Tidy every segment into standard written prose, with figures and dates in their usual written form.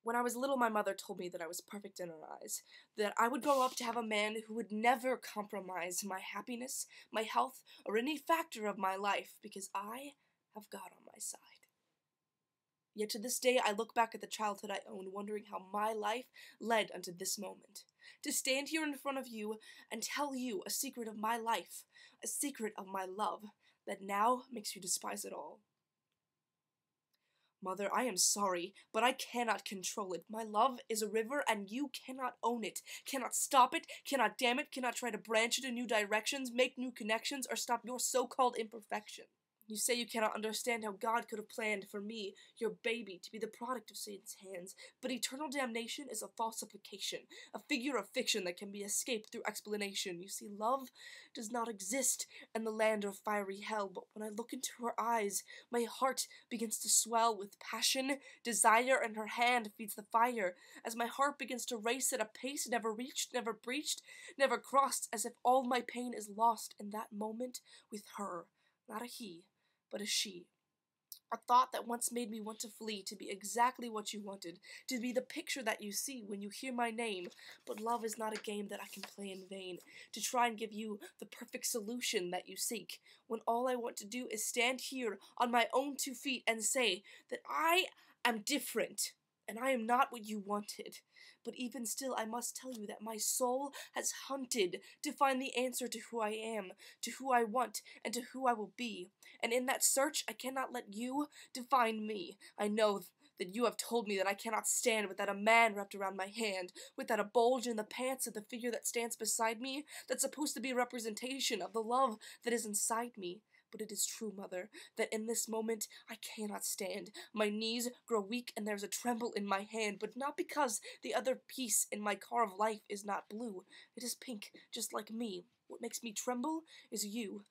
When I was little, my mother told me that I was perfect in her eyes, that I would grow up to have a man who would never compromise my happiness, my health, or any factor of my life, because I have God on my side. Yet to this day I look back at the childhood I own, wondering how my life led unto this moment. To stand here in front of you and tell you a secret of my life, a secret of my love, that now makes you despise it all. Mother, I am sorry, but I cannot control it. My love is a river, and you cannot own it, cannot stop it, cannot dam it, cannot try to branch it in new directions, make new connections, or stop your so-called imperfection. You say you cannot understand how God could have planned for me, your baby, to be the product of Satan's hands, but eternal damnation is a falsification, a figure of fiction that can be escaped through explanation. You see, love does not exist in the land of fiery hell, but when I look into her eyes, my heart begins to swell with passion, desire, and her hand feeds the fire, as my heart begins to race at a pace never reached, never breached, never crossed, as if all my pain is lost in that moment with her, not a he, but a she. A thought that once made me want to flee, to be exactly what you wanted, to be the picture that you see when you hear my name. But love is not a game that I can play in vain, to try and give you the perfect solution that you seek, when all I want to do is stand here on my own 2 feet and say that I am different. And I am not what you wanted. But even still, I must tell you that my soul has hunted to find the answer to who I am, to who I want, and to who I will be. And in that search, I cannot let you define me. I know that you have told me that I cannot stand without a man wrapped around my hand, without a bulge in the pants of the figure that stands beside me, that's supposed to be a representation of the love that is inside me. But it is true, Mother, that in this moment I cannot stand. My knees grow weak and there's a tremble in my hand, but not because the other piece in my car of life is not blue. It is pink, just like me. What makes me tremble is you.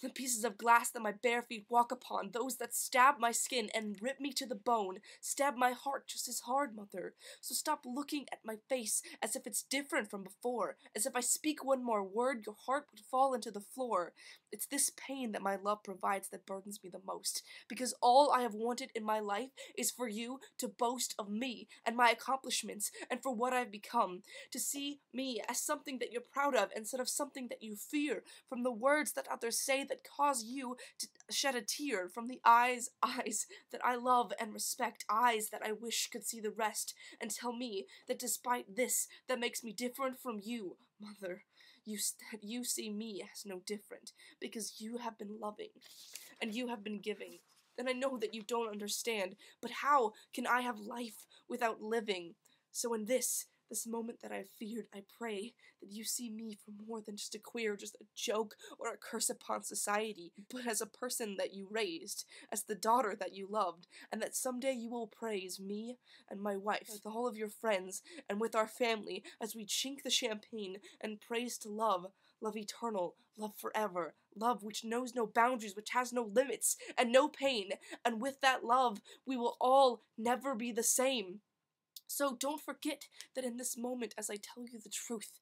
The pieces of glass that my bare feet walk upon, those that stab my skin and rip me to the bone, stab my heart just as hard, Mother. So stop looking at my face as if it's different from before, as if I speak one more word, your heart would fall into the floor. It's this pain that my love provides that burdens me the most, because all I have wanted in my life is for you to boast of me and my accomplishments and for what I've become, to see me as something that you're proud of instead of something that you fear, from the words that others say that cause you to shed a tear, from the eyes that I love and respect, eyes that I wish could see the rest, and tell me that despite this, that makes me different from you, Mother, you see me as no different, because you have been loving, and you have been giving, and I know that you don't understand, but how can I have life without living? So in this moment that I've feared, I pray that you see me for more than just a queer, just a joke, or a curse upon society, but as a person that you raised, as the daughter that you loved, and that someday you will praise me and my wife, with all of your friends, and with our family, as we chink the champagne and praise to love, love eternal, love forever, love which knows no boundaries, which has no limits, and no pain, and with that love, we will all never be the same. So don't forget that in this moment, as I tell you the truth,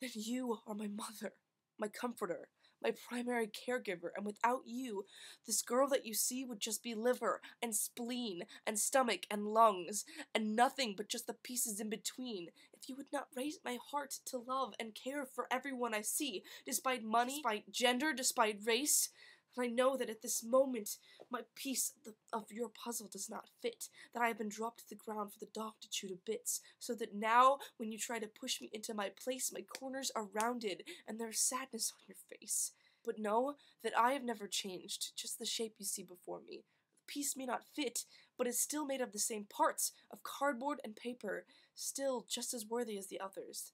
that you are my mother, my comforter, my primary caregiver, and without you, this girl that you see would just be liver, and spleen, and stomach, and lungs, and nothing but just the pieces in between, if you would not raise my heart to love and care for everyone I see, despite money, despite gender, despite race. And I know that at this moment, my piece of your puzzle does not fit, that I have been dropped to the ground for the dog to chew to bits, so that now, when you try to push me into my place, my corners are rounded, and there's sadness on your face. But know that I have never changed, just the shape you see before me. The piece may not fit, but is still made of the same parts, of cardboard and paper, still just as worthy as the others.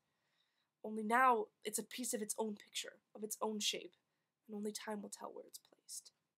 Only now, it's a piece of its own picture, of its own shape, and only time will tell where it's placed.